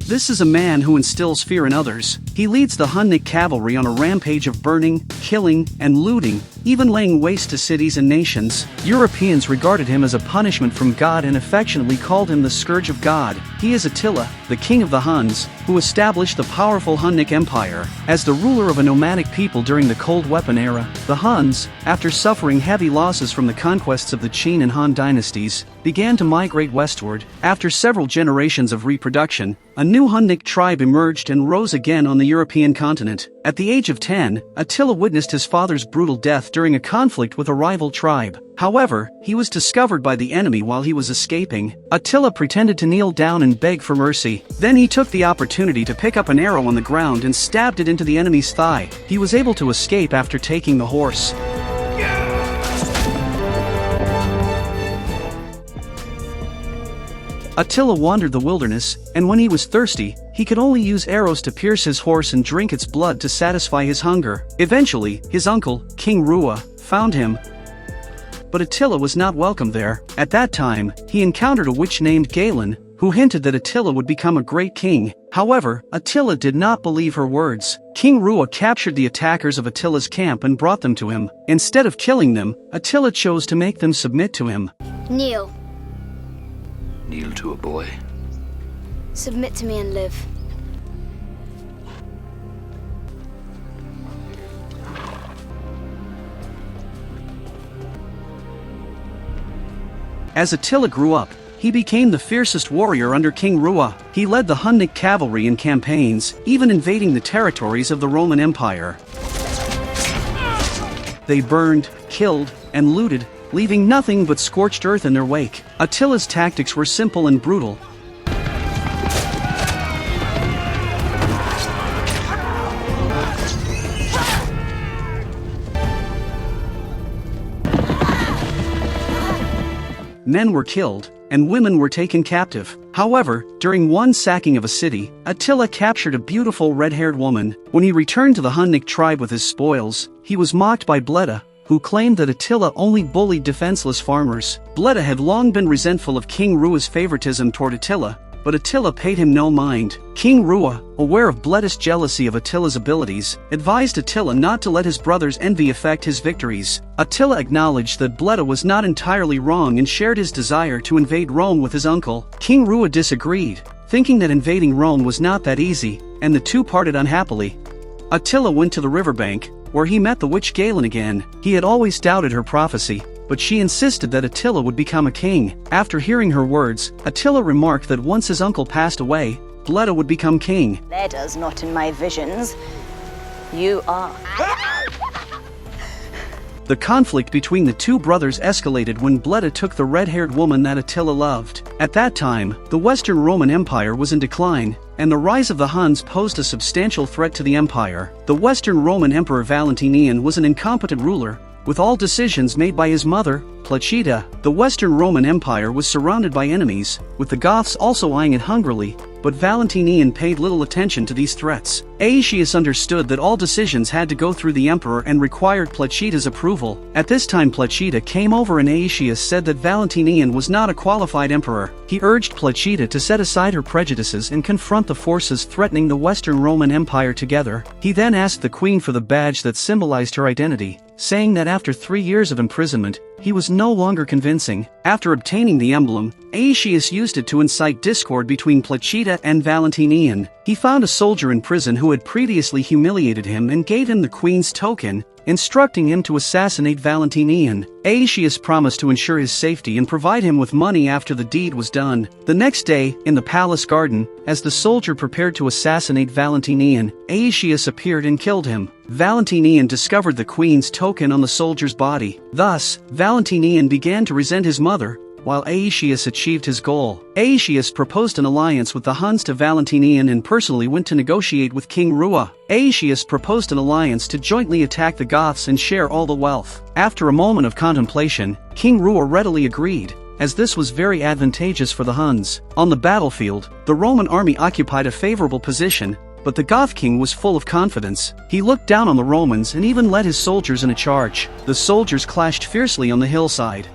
This is a man who instills fear in others. He leads the Hunnic cavalry on a rampage of burning, killing, and looting, even laying waste to cities and nations. Europeans regarded him as a punishment from God and affectionately called him the Scourge of God. He is Attila, the king of the Huns, who established the powerful Hunnic Empire. As the ruler of a nomadic people during the Cold Weapon era, the Huns, after suffering heavy losses from the conquests of the Qin and Han dynasties, began to migrate westward. After several generations of reproduction, a new Hunnic tribe emerged and rose again on the European continent. At the age of 10, Attila witnessed his father's brutal death during a conflict with a rival tribe. However, he was discovered by the enemy while he was escaping. Attila pretended to kneel down and beg for mercy. Then he took the opportunity to pick up an arrow on the ground and stabbed it into the enemy's thigh. He was able to escape after taking the horse. Attila wandered the wilderness, and when he was thirsty, he could only use arrows to pierce his horse and drink its blood to satisfy his hunger. Eventually, his uncle, King Rua, found him. But Attila was not welcome there. At that time, he encountered a witch named Galen, who hinted that Attila would become a great king. However, Attila did not believe her words. King Rua captured the attackers of Attila's camp and brought them to him. Instead of killing them, Attila chose to make them submit to him. Kneel. Kneel to a boy. Submit to me and live. As Attila grew up, he became the fiercest warrior under King Rua. He led the Hunnic cavalry in campaigns, even invading the territories of the Roman Empire. They burned, killed, and looted, leaving nothing but scorched earth in their wake. Attila's tactics were simple and brutal. Men were killed, and women were taken captive. However, during one sacking of a city, Attila captured a beautiful red-haired woman. When he returned to the Hunnic tribe with his spoils, he was mocked by Boothe, who claimed that Attila only bullied defenseless farmers. Boothe had long been resentful of King Rua's favoritism toward Attila, but Attila paid him no mind. King Rua, aware of Boethe's jealousy of Attila's abilities, advised Attila not to let his brother's envy affect his victories. Attila acknowledged that Boethe was not entirely wrong and shared his desire to invade Rome with his uncle. King Rua disagreed, thinking that invading Rome was not that easy, and the two parted unhappily. Attila went to the riverbank, where he met the witch Galen again. He had always doubted her prophecy, but she insisted that Attila would become a king. After hearing her words, Attila remarked that once his uncle passed away, Boethe would become king. Leaders not in my visions. You are. The conflict between the two brothers escalated when Boethe took the red-haired woman that Attila loved. At that time, the Western Roman Empire was in decline, and the rise of the Huns posed a substantial threat to the empire. The Western Roman Emperor Valentinian was an incompetent ruler, with all decisions made by his mother, Placidia. The Western Roman Empire was surrounded by enemies, with the Goths also eyeing it hungrily, but Valentinian paid little attention to these threats. Aetius understood that all decisions had to go through the emperor and required Placida's approval. At this time Placida came over and Aetius said that Valentinian was not a qualified emperor. He urged Placida to set aside her prejudices and confront the forces threatening the Western Roman Empire together. He then asked the queen for the badge that symbolized her identity, saying that after 3 years of imprisonment, he was no longer convincing. After obtaining the emblem, Aetius used it to incite discord between Placida and Valentinian. He found a soldier in prison who had previously humiliated him and gave him the queen's token, instructing him to assassinate Valentinian. Aetius promised to ensure his safety and provide him with money after the deed was done. The next day, in the palace garden, as the soldier prepared to assassinate Valentinian, Aetius appeared and killed him. Valentinian discovered the queen's token on the soldier's body. Thus, Valentinian began to resent his mother, while Aetius achieved his goal. Aetius proposed an alliance with the Huns to Valentinian and personally went to negotiate with King Rua. Aetius proposed an alliance to jointly attack the Goths and share all the wealth. After a moment of contemplation, King Rua readily agreed, as this was very advantageous for the Huns. On the battlefield, the Roman army occupied a favorable position, but the Goth king was full of confidence. He looked down on the Romans and even led his soldiers in a charge. The soldiers clashed fiercely on the hillside.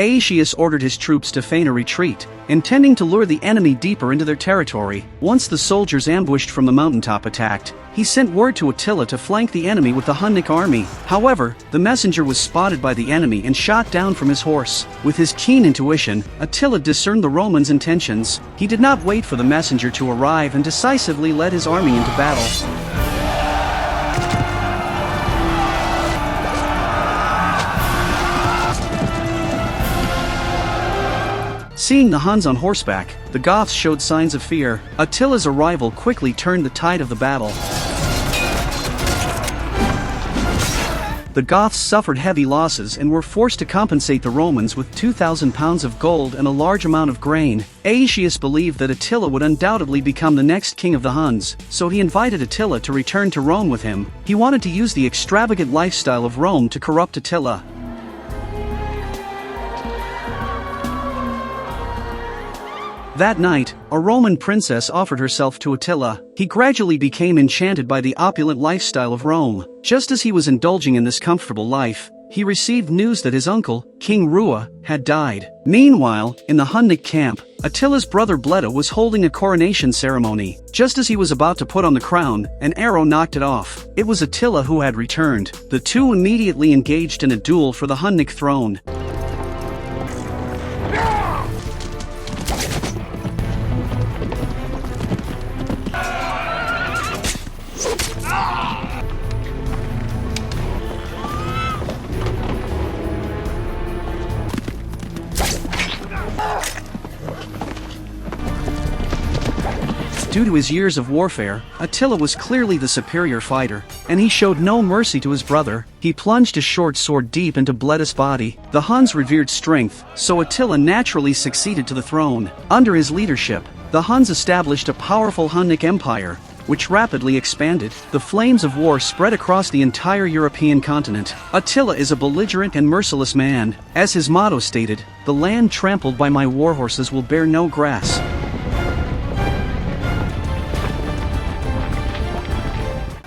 Aetius ordered his troops to feign a retreat, intending to lure the enemy deeper into their territory. Once the soldiers ambushed from the mountaintop attacked, he sent word to Attila to flank the enemy with the Hunnic army. However, the messenger was spotted by the enemy and shot down from his horse. With his keen intuition, Attila discerned the Romans' intentions. He did not wait for the messenger to arrive and decisively led his army into battle. Seeing the Huns on horseback, the Goths showed signs of fear. Attila's arrival quickly turned the tide of the battle. The Goths suffered heavy losses and were forced to compensate the Romans with 2,000 pounds of gold and a large amount of grain. Aetius believed that Attila would undoubtedly become the next king of the Huns, so he invited Attila to return to Rome with him. He wanted to use the extravagant lifestyle of Rome to corrupt Attila. That night, a Roman princess offered herself to Attila. He gradually became enchanted by the opulent lifestyle of Rome. Just as he was indulging in this comfortable life, he received news that his uncle, King Rua, had died. Meanwhile, in the Hunnic camp, Attila's brother Boothe was holding a coronation ceremony. Just as he was about to put on the crown, an arrow knocked it off. It was Attila who had returned. The two immediately engaged in a duel for the Hunnic throne. Due to his years of warfare, Attila was clearly the superior fighter, and he showed no mercy to his brother. He plunged his short sword deep into Boothe's body. The Huns revered strength, so Attila naturally succeeded to the throne. Under his leadership, the Huns established a powerful Hunnic empire, which rapidly expanded. The flames of war spread across the entire European continent. Attila is a belligerent and merciless man. As his motto stated, "The land trampled by my warhorses will bear no grass."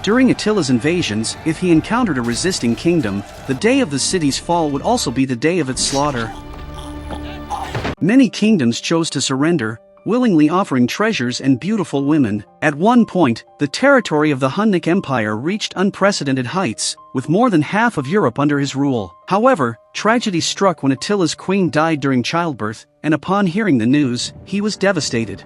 During Attila's invasions, if he encountered a resisting kingdom, the day of the city's fall would also be the day of its slaughter. Many kingdoms chose to surrender, willingly offering treasures and beautiful women. At one point, the territory of the Hunnic Empire reached unprecedented heights, with more than half of Europe under his rule. However, tragedy struck when Attila's queen died during childbirth, and upon hearing the news, he was devastated.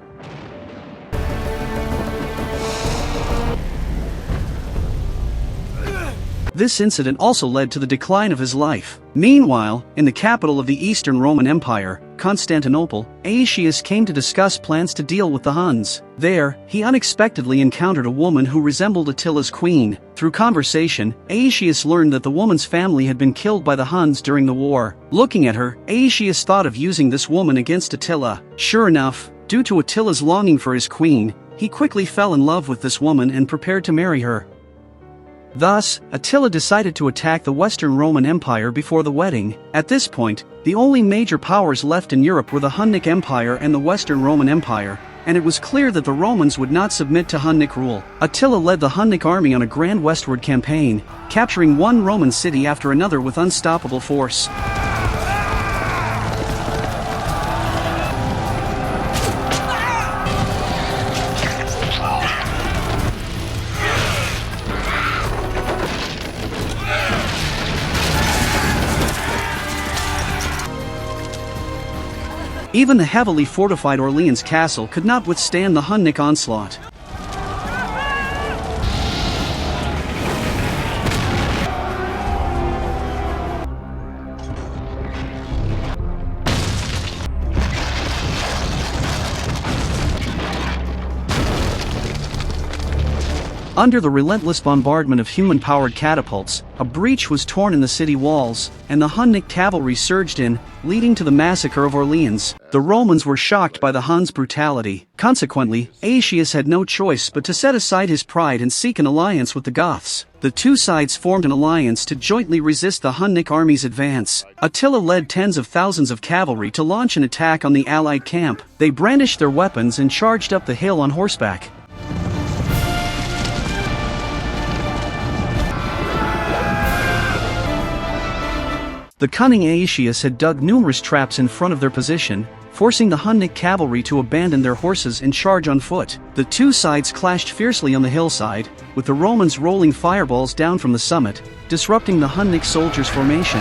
This incident also led to the decline of his life. Meanwhile, in the capital of the Eastern Roman Empire, Constantinople, Aetius came to discuss plans to deal with the Huns. There, he unexpectedly encountered a woman who resembled Attila's queen. Through conversation, Aetius learned that the woman's family had been killed by the Huns during the war. Looking at her, Aetius thought of using this woman against Attila. Sure enough, due to Attila's longing for his queen, he quickly fell in love with this woman and prepared to marry her. Thus, Attila decided to attack the Western Roman Empire before the wedding. At this point, the only major powers left in Europe were the Hunnic Empire and the Western Roman Empire, and it was clear that the Romans would not submit to Hunnic rule. Attila led the Hunnic army on a grand westward campaign, capturing one Roman city after another with unstoppable force. Even the heavily fortified Orleans castle could not withstand the Hunnic onslaught. Under the relentless bombardment of human-powered catapults, a breach was torn in the city walls, and the Hunnic cavalry surged in, leading to the massacre of Orleans. The Romans were shocked by the Huns' brutality. Consequently, Aetius had no choice but to set aside his pride and seek an alliance with the Goths. The two sides formed an alliance to jointly resist the Hunnic army's advance. Attila led tens of thousands of cavalry to launch an attack on the allied camp. They brandished their weapons and charged up the hill on horseback. The cunning Aetius had dug numerous traps in front of their position, forcing the Hunnic cavalry to abandon their horses and charge on foot. The two sides clashed fiercely on the hillside, with the Romans rolling fireballs down from the summit, disrupting the Hunnic soldiers' formation.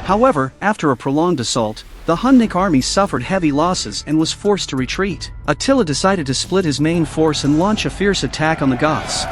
However, after a prolonged assault, the Hunnic army suffered heavy losses and was forced to retreat. Attila decided to split his main force and launch a fierce attack on the Goths.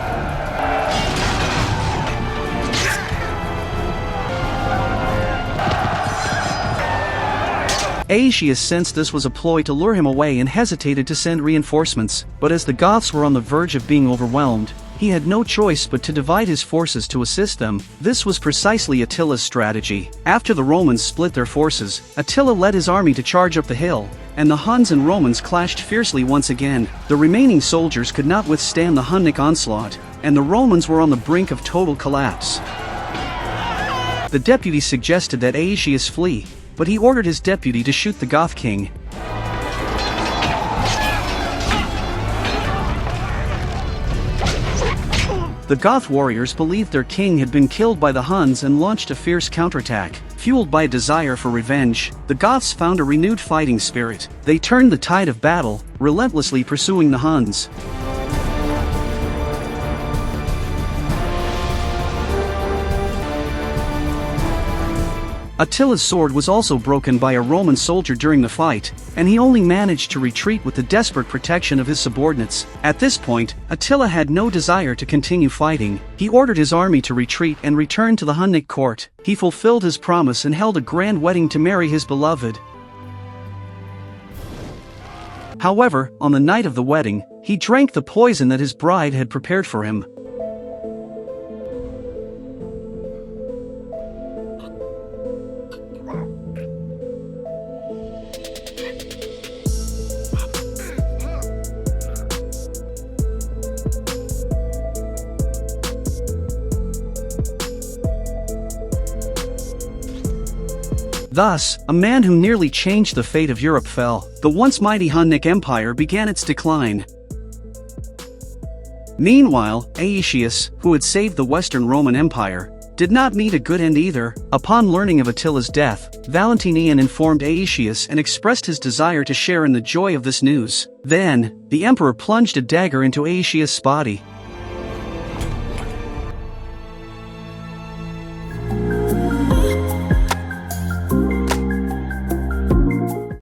Aetius sensed this was a ploy to lure him away and hesitated to send reinforcements, but as the Goths were on the verge of being overwhelmed, he had no choice but to divide his forces to assist them. This was precisely Attila's strategy. After the Romans split their forces, Attila led his army to charge up the hill, and the Huns and Romans clashed fiercely once again. The remaining soldiers could not withstand the Hunnic onslaught, and the Romans were on the brink of total collapse. The deputy suggested that Aetius flee, but he ordered his deputy to shoot the Goth king. The Goth warriors believed their king had been killed by the Huns and launched a fierce counterattack. Fueled by a desire for revenge, the Goths found a renewed fighting spirit. They turned the tide of battle, relentlessly pursuing the Huns. Attila's sword was also broken by a Roman soldier during the fight, and he only managed to retreat with the desperate protection of his subordinates. At this point, Attila had no desire to continue fighting. He ordered his army to retreat and return to the Hunnic court. He fulfilled his promise and held a grand wedding to marry his beloved. However, on the night of the wedding, he drank the poison that his bride had prepared for him. Thus, a man who nearly changed the fate of Europe fell. The once mighty Hunnic Empire began its decline. Meanwhile, Aetius, who had saved the Western Roman Empire, did not meet a good end either. Upon learning of Attila's death, Valentinian informed Aetius and expressed his desire to share in the joy of this news. Then, the emperor plunged a dagger into Aetius' body.